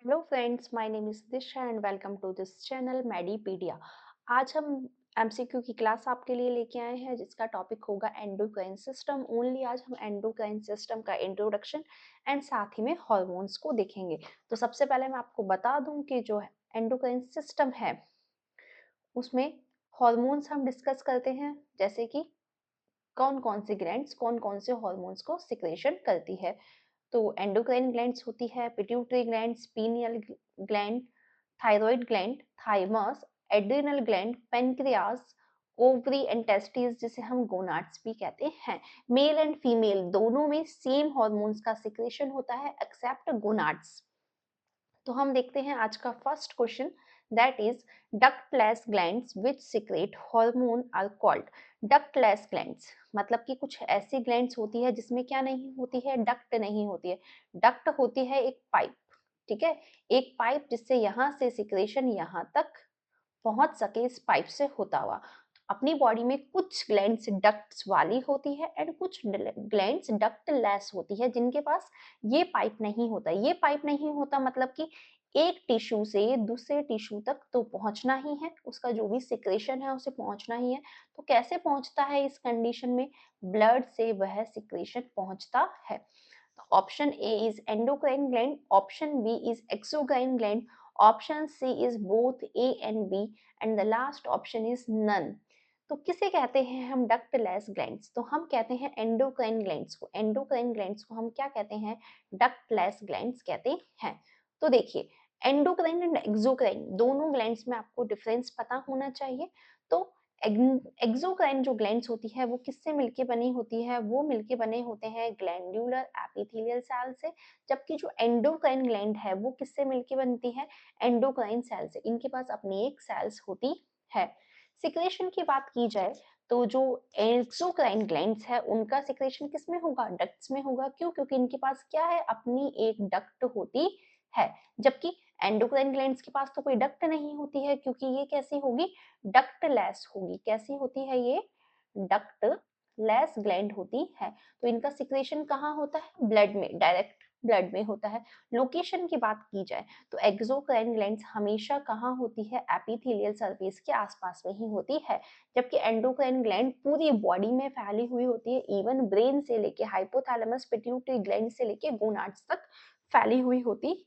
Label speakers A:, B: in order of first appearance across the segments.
A: Hello friends, my name is Disha and welcome to this channel Medipedia. आज हम MCQ की class आपके लिए लेके आए हैं जिसका टॉपिक होगा एंडोक्राइन सिस्टम। ओनली आज हम एंडोक्राइन सिस्टम का इंट्रोडक्शन एंड साथ ही में हॉर्मोन्स को देखेंगे। तो सबसे पहले मैं आपको बता दूं कि जो एंडोक्राइन सिस्टम है उसमें हॉर्मोन्स हम डिस्कस करते हैं, जैसे कि कौन कौन से ग्लैंड्स कौन कौन से हॉर्मोन्स को सिक्रेशन करती है। तो एंडोक्राइन ग्लैंड्स होती है pituitary glands, pineal gland, thyroid gland, thymus, adrenal gland, pancreas, ovary and testis जिसे हम गोनाड्स भी कहते हैं। मेल एंड फीमेल दोनों में सेम हॉर्मोन्स का सिक्रेशन होता है एक्सेप्ट गोनाड्स। तो हम देखते हैं आज का first question, that is ductless glands which secrete hormone are called. Ductless glands मतलब कि कुछ ऐसी ग्लैंड्स होती है जिसमें क्या नहीं होती है, डक्ट नहीं होती है। डक्ट होती है एक पाइप, ठीक है, एक पाइप जिससे यहाँ से सिक्रेशन यहाँ तक पहुंच सके इस पाइप से होता हुआ। अपनी बॉडी में कुछ ग्लैंड्स डक्ट्स वाली होती है एंड कुछ ग्लैंड्स डक्टलेस होती है जिनके पास ये पाइप नहीं होता। ये पाइप नहीं होता मतलब कि एक टिश्यू से दूसरे टिश्यू तक तो पहुंचना ही है, उसका जो भी सिक्रेशन है उसे पहुंचना ही है। तो कैसे पहुंचता है इस कंडीशन में? ब्लड से वह सिक्रेशन पहुंचता है। Option A is endocrine gland, option B is exocrine gland, option C is both A and B, and the last option is none. तो किसे कहते हैं हम डक्टलेस ग्लैंड्स? तो हम कहते हैं एंडोक्राइन ग्लैंड्स को। एंडोक्राइन ग्लैंड्स को हम क्या कहते हैं? डक्टलेस ग्लैंड्स कहते हैं। तो देखिए, एंडोक्राइन एंड एक्सोक्राइन दोनों ग्लैंड्स में आपको डिफरेंस पता होना चाहिए। तो एक्सोक्राइन जो ग्लैंड्स होती है वो किससे मिलके बनी होती है? वो मिलके बने होते हैं ग्लैंड्यूलर एपिथेलियल सेल से। जबकि जो एंडोक्राइन ग्लैंड है वो किससे मिलके बनती है? एंडोक्राइन सेल से। इनके पास अपनी एक सेल्स होती है। सिक्रेशन की बात की जाए तो जो एक्सोक्राइन ग्लैंड्स है उनका सिक्रेशन किस में होगा? डक्ट्स में होगा। क्यों? क्योंकि इनके पास क्या है? अपनी एक डक्ट होती है। जबकि एंडोक्राइन ग्लैंड्स के पास तो कोई डक्ट नहीं होती है, क्योंकि ये कैसी होगी? डक्टलेस होगी। कैसी होती है ये? डक्टलेस ग्लैंड होती है। तो इनका सिक्रेशन कहाँ होता है? ब्लड में, डायरेक्ट ब्लड में होता है। लोकेशन की बात की जाए तो एक्सोक्राइन ग्लैंड्स हमेशा कहाँ होती है? एपिथेलियल सरफेस के आसपास में ही होती है। जबकि एंडोक्राइन ग्लैंड पूरी बॉडी में फैली हुई होती है, इवन ब्रेन से लेके हाइपोथैलेमस पिट्यूटरी ग्लैंड से लेके गोनाड्स तक फैली हुई होती।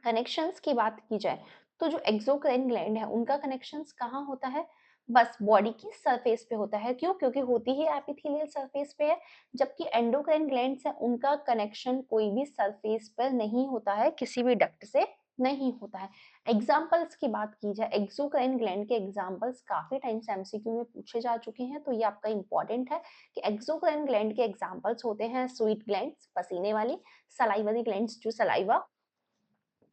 A: कनेक्शंस की बात की जाए तो जो एक्सोक्राइन ग्लैंड है उनका कनेक्शंस कहाँ होता है? बस बॉडी की सरफेस पे होता है। क्यों? क्योंकि होती ही एपिथेलियल सरफेस पे है। जबकि एंडोक्राइन ग्लैंड्स है उनका कनेक्शन कोई भी सरफेस पर नहीं होता है, किसी भी डक्ट से नहीं होता है। एग्जाम्पल्स की बात की जाए, एक्सोक्राइन ग्लैंड के एग्जाम्पल्स काफी टाइम से एमसीक्यू में पूछे जा चुके हैं, तो ये आपका इंपॉर्टेंट है कि एक्सोक्राइन ग्लैंड के एग्जाम्पल्स होते हैं स्वीट ग्लैंड्स पसीने वाली, सलाइवरी ग्लैंड्स जो सलाइवा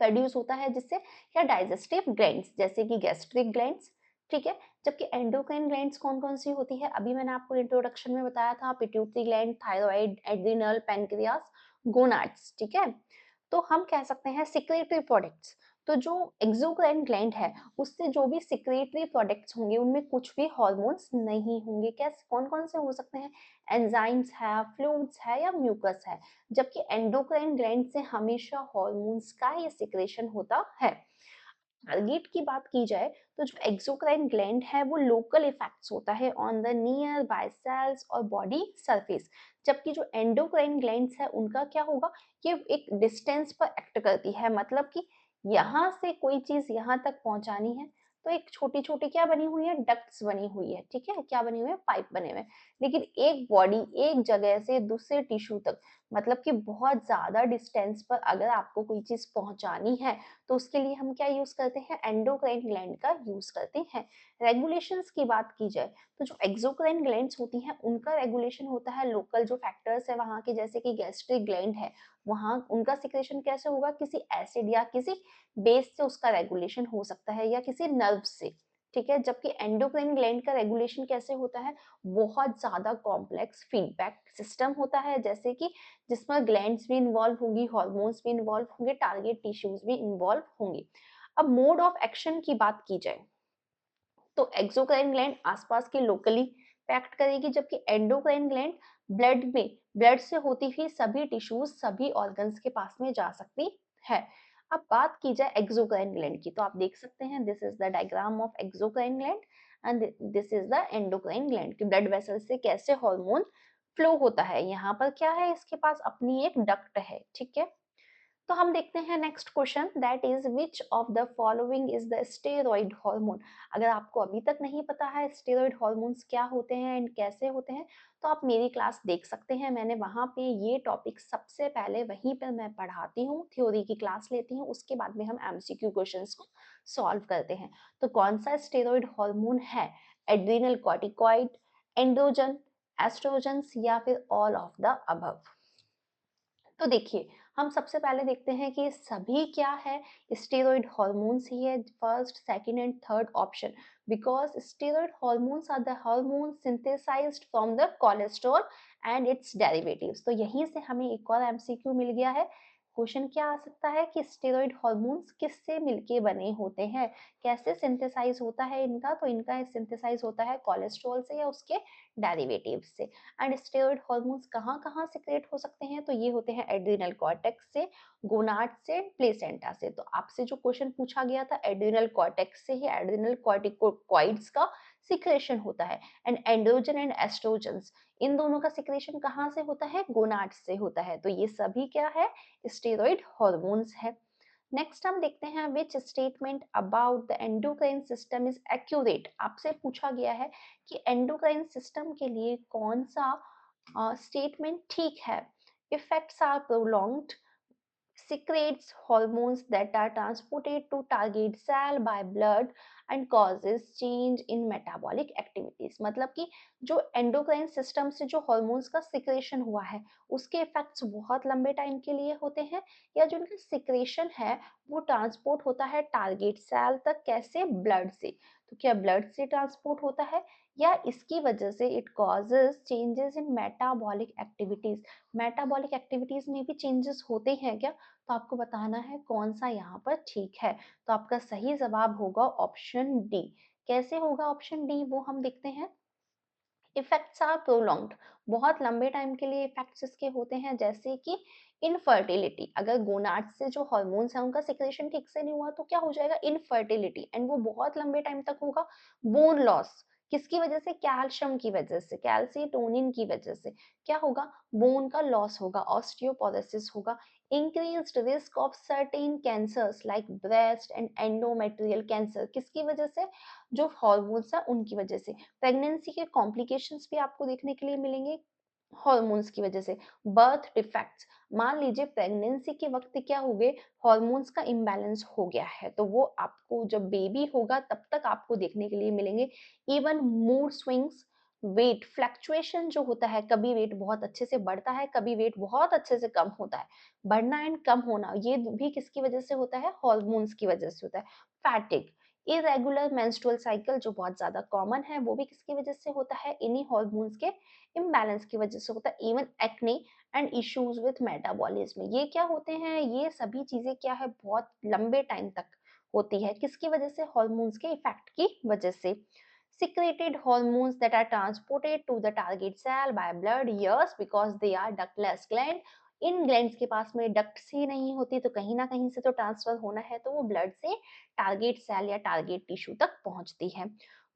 A: प्रोड्यूस होता है जिससे, या डाइजेस्टिव ग्लैंड्स जैसे कि गैस्ट्रिक ग्लैंड्स, ठीक है। जबकि एंडोक्राइन ग्लैंड्स कौन कौन सी होती है? अभी मैंने आपको इंट्रोडक्शन में बताया था, pituitary gland, thyroid, adrenal, pancreas, gonads, ठीक है। तो हम कह सकते हैं सिक्रेटरी प्रोडक्ट्स। तो जो एक्सोक्राइन ग्लैंड है उससे जो भी सिक्रेटरी प्रोडक्ट्स होंगे उनमें कुछ भी हॉर्मोन्स नहीं होंगे। कैसे, कौन कौन से हो सकते हैं? एंजाइम्स है, फ्लूइड्स है, या म्यूकस है। जबकि एंडोक्राइन ग्लैंड से हमेशा हॉर्मोन्स का ये सिक्रेशन होता है। टारगेट की बात की जाए तो जो एक्सोक्राइन ग्लैंड है वो लोकल इफेक्ट्स होता है on the nearby cells और बॉडी सरफेस। जबकि जो एंडोक्राइन ग्लैंड्स है उनका क्या होगा? ये एक डिस्टेंस पर एक्ट करती है, मतलब कि यहाँ से कोई चीज यहाँ तक पहुंचानी है तो एक छोटी छोटी क्या बनी हुई है? डक्ट्स बनी हुई है, ठीक है, क्या बनी हुई है? पाइप बने हुए हैं। लेकिन एक बॉडी एक जगह से दूसरे टिश्यू तक, मतलब कि बहुत ज्यादा डिस्टेंस पर अगर आपको कोई चीज पहुंचानी है तो उसके लिए हम क्या यूज करते हैं? एंडोक्राइन ग्लैंड का यूज करते हैं। रेगुलेशंस की बात की जाए तो जो एक्सोक्राइन ग्लैंड्स होती हैं उनका रेगुलेशन होता है लोकल जो फैक्टर्स है वहां के, जैसे कि गैस्ट्रिक ग्लैंड है, वहां उनका सिक्रेशन कैसे होगा? किसी एसिड या किसी बेस से उसका रेगुलेशन हो सकता है, या किसी नर्व से, ठीक है। जबकि एंडोक्राइन ग्लैंड का रेगुलेशन कैसे होता है? बहुत ज्यादा कॉम्प्लेक्स फीडबैक सिस्टम होता है, जैसे कि जिसमें ग्लैंड्स भी इन्वॉल्व होंगी, हॉर्मोन्स भी इन्वॉल्व होंगे, टारगेट टिश्यूज भी इन्वॉल्व होंगे। अब मोड ऑफ एक्शन की बात की जाए तो एक्सोक्राइन ग्लैंड आसपास के लोकली पैक्ट करेगी, जबकि एंडोक्राइन ग्लैंड ब्लड में, ब्लड से होती हुई सभी टिश्यूज सभी ऑर्गन्स के पास में जा सकती है। अब बात की जाए एक्सोक्राइन ग्लैंड की, तो आप देख सकते हैं this is the diagram of exocrine gland and this is the endocrine gland कि ब्लड वेसल से कैसे हार्मोन फ्लो होता है। यहाँ पर क्या है, इसके पास अपनी एक डक्ट है, ठीक है। तो हम देखते हैं next question, that is which of the following is the steroid hormone. अगर आपको अभी तक नहीं पता है स्टेरॉइड हार्मोन्स क्या होते हैं एंड कैसे होते हैं, तो आप मेरी क्लास देख सकते हैं। मैंने वहाँ पे ये टॉपिक सबसे पहले वहीं पर मैं पढ़ाती हूँ, थ्योरी की क्लास लेती हूँ, उसके बाद में हम एमसीक्यू क्वेश्चंस को सॉल्व करते हैं। तो कौन सा स्टेरॉइड हार्मोन है, एड्रिनल कॉर्टिकॉइड, एंड्रोजन, एस्ट्रोजन या फिर ऑल ऑफ द अबव। तो देखिए, हम सबसे पहले देखते हैं कि सभी क्या है, स्टेरॉइड हार्मोन्स ही है, first second and third option. Because steroid hormones are the hormone synthesised from the cholesterol and its derivatives. तो यहीं से हमें एक और एमसीक्यू मिल गया है। क्वेश्चन क्या आ सकता है कि स्टेरॉइड हार्मोन्स किससे मिलके बने होते हैं, कैसे सिंथेसाइज होता है इनका, तो इनका सिंथेसाइज होता है कोलेस्ट्रॉल से या उसके डेरिवेटिव्स से। एंड स्टेरॉइड हार्मोन्स कहाँ कहाँ सिक्रेट हो सकते हैं, तो ये होते हैं एड्रिनल कॉर्टेक्स से, गोनाड से, प्लेसेंटा से। तो आपसे जो क्वेश्चन पूछा गया था, एड्रिनल कॉर्टेक्स से ही एड्रिनल कॉर्टिकोइड्स का सिक्रेशन होता है। एंड एंड्रोजन एंड एस्ट्रोजन्स, इन दोनों का सिक्रेशन कहाँ से होता है, गोनाड से होता है। तो ये सभी क्या है, स्टेरॉइड हार्मोन्स है। नेक्स्ट हम देखते हैं which statement about the endocrine system is accurate. आपसे पूछा गया है कि एंडोक्राइन सिस्टम के लिए कौन सा स्टेटमेंट ठीक है। Effects are prolonged, secretes hormones that are transported to target cell by blood and causes change in metabolic activities। मतलब कि जो एंडोक्राइन सिस्टम से जो हॉर्मोन्स का सिक्रेशन हुआ है उसके इफेक्ट्स बहुत लंबे टाइम के लिए होते हैं, या जो उनका सिक्रेशन है वो ट्रांसपोर्ट होता है टारगेट सेल तक, कैसे, ब्लड से। तो क्या ब्लड से ट्रांसपोर्ट होता है, या इसकी वजह से it causes changes in metabolic activities. Metabolic activities में भी चेंजेस होते हैं क्या, तो आपको बताना है कौन सा यहाँ पर ठीक है। तो आपका सही जवाब होगा ऑप्शन डी। कैसे होगा ऑप्शन डी, वो हम देखते हैं। इफेक्ट्स आर प्रोलॉन्ग्ड, बहुत लंबे टाइम के लिए इफेक्ट्स इसके होते हैं, जैसे कि इनफर्टिलिटी, अगर गोनाड से जो हॉर्मोन्स हैं उनका सिक्रेशन ठीक से नहीं हुआ तो क्या हो जाएगा, इनफर्टिलिटी, एंड वो बहुत लंबे टाइम तक होगा। बोन लॉस, किसकी वजह से, कैल्शियम की वजह से, कैल्सीटोनिन की वजह से क्या होगा, बोन का लॉस होगा, ऑस्टियोपोरोसिस होगा। Increased risk of certain cancers like breast and endometrial cancer, किसकी वजह से, जो हॉर्मोन्स है उनकी वजह से। प्रेगनेंसी के कॉम्प्लिकेशंस भी आपको देखने के लिए मिलेंगे हॉर्मोन्स की वजह से। बर्थ डिफेक्ट्स, मान लीजिए प्रेगनेंसी के वक्त क्या हो गए, हॉर्मोन्स का इम्बैलेंस हो गया है, तो वो आपको जब बेबी होगा तब तक आपको देखने के लिए मिलेंगे। Even mood swings, weight fluctuation जो होता है, कभी वेट बहुत अच्छे से बढ़ता है, कभी वेट बहुत अच्छे से कम होता है। बढ़ना एंड कम होना ये भी किसकी वजह से होता है, हॉर्मोन्स की वजह से होता है। फैटिग, इरेगुलर मेंस्ट्रुअल साइकिल जो बहुत ज्यादा कॉमन है, वो भी किसकी वजह से होता है, इन्हीं हॉर्मोन्स के इम्बैलेंस की वजह से होता है। Even acne and issues with metabolism, ये क्या होते हैं, ये सभी चीजें क्या है, बहुत लंबे टाइम तक होती है, किसकी वजह से, हॉर्मोन्स के इफेक्ट की वजह से। secreted hormones that are transported to the target cell by blood, yes, because they are ductless gland। In glands के पास में डक्ट्स ही नहीं होती, तो कहीं ना कहीं से तो ट्रांसफर होना है, तो वो ब्लड से टारगेट सेल या टारगेट टिश्यू तक पहुंचती है।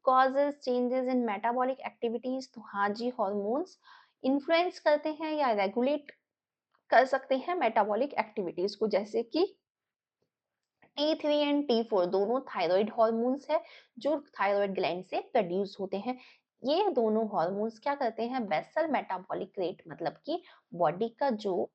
A: Causes changes in metabolic activities, तो हाँ जी, हॉर्मोन्स इन्फ्लुएंस करते हैं या रेगुलेट कर सकते हैं मेटाबॉलिक एक्टिविटीज को, जैसे कि T3 एंड T4 दोनों थायराइड हार्मोन्स है जो थायराइड ग्लैंड से प्रोड्यूस होते हैं। ये दोनों हार्मोन्स क्या करते हैं, बेसल मेटाबॉलिक रेट, मतलब कि बॉडी का जो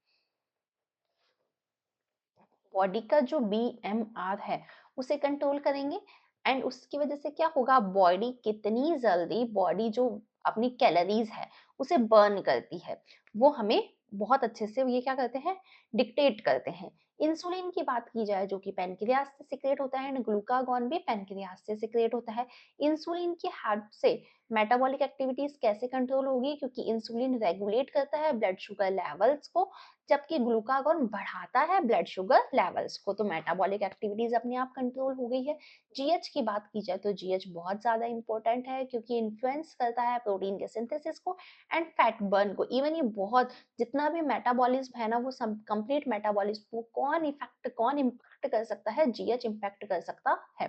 A: बॉडी का जो BMR है उसे कंट्रोल करेंगे। एंड उसकी वजह से क्या होगा, बॉडी कितनी जल्दी, बॉडी जो अपनी कैलोरीज है उसे बर्न करती है, वो हमें बहुत अच्छे से ये क्या करते हैं, डिक्टेट करते हैं। इंसुलिन की बात की जाए जो कि पैनक्रियास से सिक्रेट होता है, एंड ग्लूकागॉन भी पैनक्रियास से सिक्रेट होता है। इंसुलिन की हेल्प से मेटाबॉलिक एक्टिविटीज कैसे कंट्रोल होगी, क्योंकि इंसुलिन रेगुलेट करता है ब्लड शुगर लेवल्स को, जबकि ग्लूकागॉन बढ़ाता है ब्लड शुगर लेवल्स को। तो मेटाबॉलिक एक्टिविटीज अपने आप कंट्रोल हो गई है। जीएच की बात की जाए तो जीएच बहुत ज्यादा इंपॉर्टेंट है, क्योंकि इन्फ्लुएंस करता है प्रोटीन के सिंथेसिस को एंड फैट बर्न को। इवन ये बहुत जितना भी मेटाबॉलिज्म है ना, वो कंप्लीट मेटाबॉलिज्म को कौन इम्पैक्ट कर सकता है? जीएच इम्पैक्ट कर सकता है।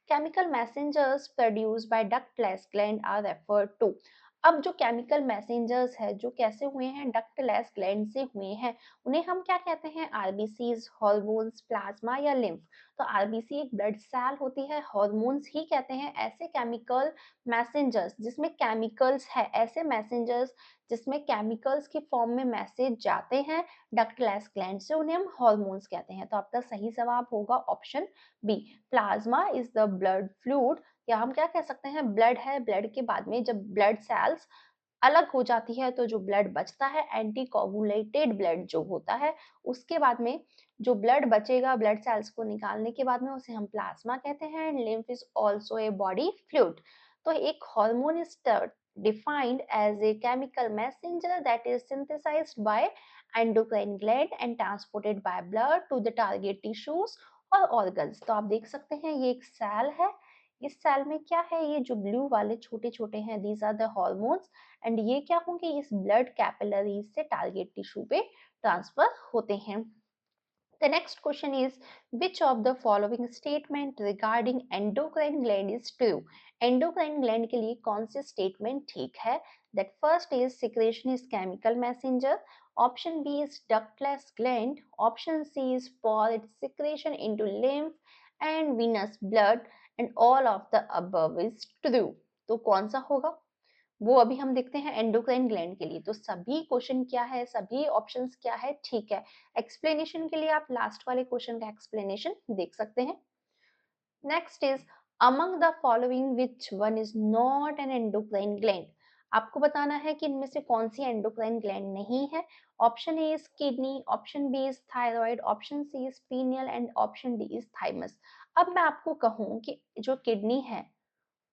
A: Chemical messengers produce by ductless gland are referred to. अब जो केमिकल मैसेंजर्स है जो कैसे हुए हैं? डक्टलेस ग्लैंड से हुए हैं, उन्हें हम क्या कहते हैं? आरबीसीज, हार्मोन्स, प्लाज्मा या लिम्फ। तो आरबीसी एक ब्लड सेल होती है, हार्मोन्स ही कहते हैं ऐसे केमिकल मैसेंजर्स जिसमें केमिकल्स है, ऐसे मैसेंजर्स जिसमें केमिकल्स की फॉर्म में मैसेज जाते हैं डक्टलेस ग्लैंड से, उन्हें हम हार्मोन्स कहते हैं। तो आपका सही जवाब होगा option B. Plasma is the blood fluid, या हम क्या कह सकते हैं? ब्लड है, ब्लड के बाद में जब ब्लड सेल्स अलग हो जाती है तो जो ब्लड बचता है, एंटीकोगुलेटेड ब्लड जो होता है, उसके बाद में जो ब्लड बचेगा ब्लड सेल्स को निकालने के बाद में, उसे हम प्लाज्मा कहते हैं। Lymph is also a body fluid. तो एक hormone is defined as a chemical messenger that is synthesized by endocrine gland and transported by blood to the target tissues और organs। तो आप देख सकते हैं ये एक सेल है, इस सेल में क्या है? ये जो ब्लू वाले छोटे छोटे हैं, these are the hormones, and ये क्या होंगे? इस ब्लड कैपिलरीज से टारगेट टिश्यू पे ट्रांसफर होते हैं। The next question is, which of the following statement regarding endocrine gland is true? Endocrine gland के लिए कौन से statement ठीक है? That first is secretion is chemical messenger. Option B is ductless gland. Option C is for its secretion into lymph and venous blood. And all of the above is true. तो कौन सा होगा? वो अभी हम देखते हैं एंडोक्राइन ग्लैंड के लिए। तो सभी क्वेश्चन क्या है, सभी ऑप्शंस क्या है? ठीक है। एक्सप्लेनेशन के लिए आप लास्ट वाले क्वेश्चन का एक्सप्लेनेशन देख सकते हैं। Next is, among the following which one is not an endocrine gland. आपको बताना है कि इनमें से कौन सी एंडोक्राइन ग्लैंड नहीं है। Option A is kidney, option B is thyroid, option C is pineal and option D is thymus. अब मैं आपको कहूँ कि जो किडनी है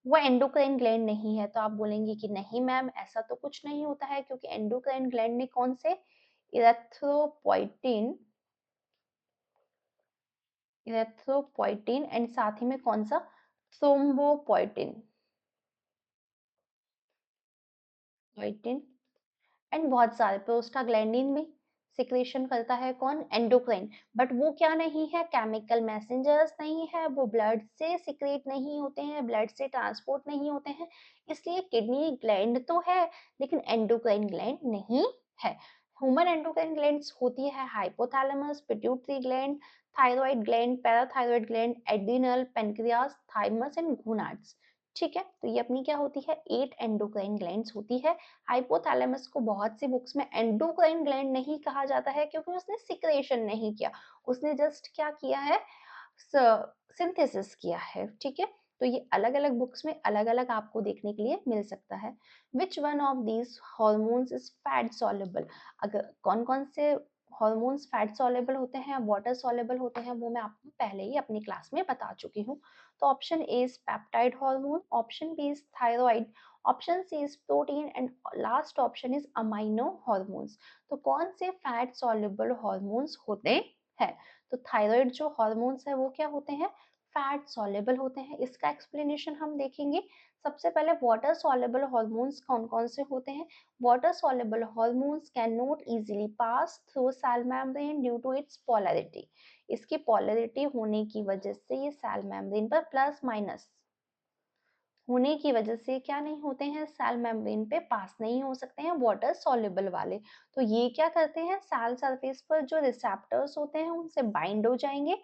A: वो एंडोक्राइन ग्लैंड नहीं है, तो आप बोलेंगे कि नहीं मैम ऐसा तो कुछ नहीं होता है, क्योंकि एंडोक्राइन ग्लैंड में कौन से? इरेथ्रोपोइटिन, इरेथ्रोपोइटिन एंड साथ ही में कौन सा? थ्रोम्बोपोइटिन, पोइटिन एंड बहुत सारे। प्रोस्टाग्लैंडिन में सिक्रेशन करता है कौन? एंडोक्राइन। बट वो क्या नहीं है? केमिकल मैसेंजर्स नहीं है, वो ब्लड से सिक्रेट नहीं होते हैं, ब्लड से ट्रांसपोर्ट नहीं होते हैं। इसलिए किडनी ग्लैंड तो है लेकिन एंडोक्राइन ग्लैंड नहीं है। ह्यूमन एंडोक्राइन ग्लैंड्स होती है hypothalamus, pituitary gland, thyroid gland, parathyroid gland, adrenal, pancreas, thymus and gonads. ठीक है, तो ये अपनी क्या होती है? 8 एंडोक्राइन ग्लैंड्स होती है। हाइपोथैलेमस को बहुत सी बुक्स में एंडोक्राइन ग्लैंड नहीं कहा जाता है क्योंकि उसने सिक्रेशन नहीं किया, उसने जस्ट क्या किया है? सिंथेसिस किया है। ठीक है, तो ये अलग अलग बुक्स में अलग अलग आपको देखने के लिए मिल सकता है। Which one of these hormones is fat soluble? अगर कौन कौन से हॉर्मोन्स फैट सॉल्युबल होते हैं, वाटर सॉल्युबल होते हैं, वो मैं आपको पहले ही अपनी क्लास में बता चुकी हूँ। तो option A is peptide hormone, option B is thyroid, option C is protein and last option is amino hormones. तो कौन से फैट सॉल्युबल हार्मोन्स होते हैं? तो थायराइड जो हार्मोन्स है वो क्या होते हैं? फैट सॉल्युबल होते हैं। इसका एक्सप्लेनेशन हम देखेंगे। सबसे पहले वाटर सॉल्युबल हार्मोन्स कौन कौन से होते हैं? Water soluble hormones cannot easily pass through cell membrane due to its polarity। इसकी polarity होने की वजह से ये सेल मेम्ब्रेन पर प्लस माइनस होने की वजह से क्या नहीं होते हैं? सेल मेम्ब्रेन पे पास नहीं हो सकते हैं वाटर soluble वाले। तो ये क्या करते हैं? सेल सरफेस पर जो रिसेप्टर्स होते हैं उनसे बाइंड हो जाएंगे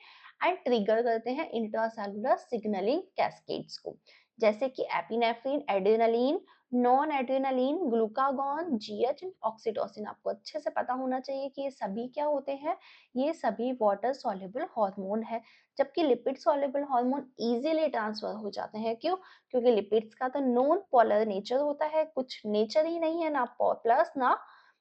A: एंड ट्रिगर करते हैं इंट्रासेलुलर सिग्नलिंग कैस्केड्स को, जैसे कि epinephrine, adrenaline, non adrenaline, glucagon, GH and oxytocin. आपको अच्छे से पता होना चाहिए कि ये सभी क्या होते हैं? ये सभी वाटर सॉल्युबल हार्मोन है। जबकि lipid soluble hormone easily transfer हो जाते हैं। क्यों? क्योंकि लिपिड्स का तो नॉन पोलर नेचर होता है, कुछ नेचर ही नहीं है, ना प्लस ना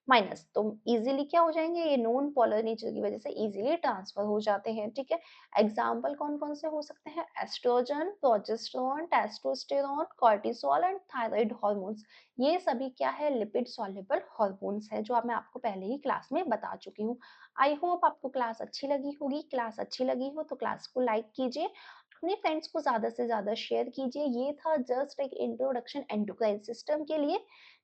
A: माइनस, तो इजीली क्या हो जाएंगे? ये नॉन पोलर नेचर की वजह से इजीली ट्रांसफर हो जाते हैं। ठीक है, एग्जाम्पल कौन कौन से हो सकते हैं? Estrogen, progesterone, testosterone, cortisol and thyroid hormones. ये सभी क्या है? लिपिड सॉल्युबल हार्मोन्स है, जो मैं आपको पहले ही क्लास में बता चुकी हूँ। आई होप आपको क्लास अच्छी लगी होगी। क्लास अच्छी लगी हो तो क्लास को लाइक कीजिए। अपने फ्रेंड्स को ज़्यादा से ज़्यादा शेयर कीजिए। ये था जस्ट एक इंट्रोडक्शन एंडोक्राइन सिस्टम के लिए।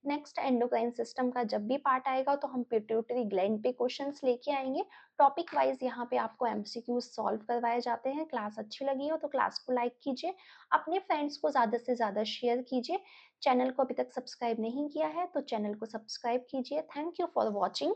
A: नेक्स्ट एंडोक्राइन सिस्टम का जब भी पार्ट आएगा तो हम पिट्यूटरी ग्लैंड पे क्वेश्चंस लेके आएंगे। टॉपिक वाइज यहाँ पे आपको एमसीक्यूज सॉल्व करवाए जाते हैं। क्लास अच्छी लगी हो तो क्लास को लाइक कीजिए, अपने फ्रेंड्स को ज़्यादा से ज़्यादा शेयर कीजिए। चैनल को अभी तक सब्सक्राइब नहीं किया है तो चैनल को सब्सक्राइब कीजिए। Thank you for watching.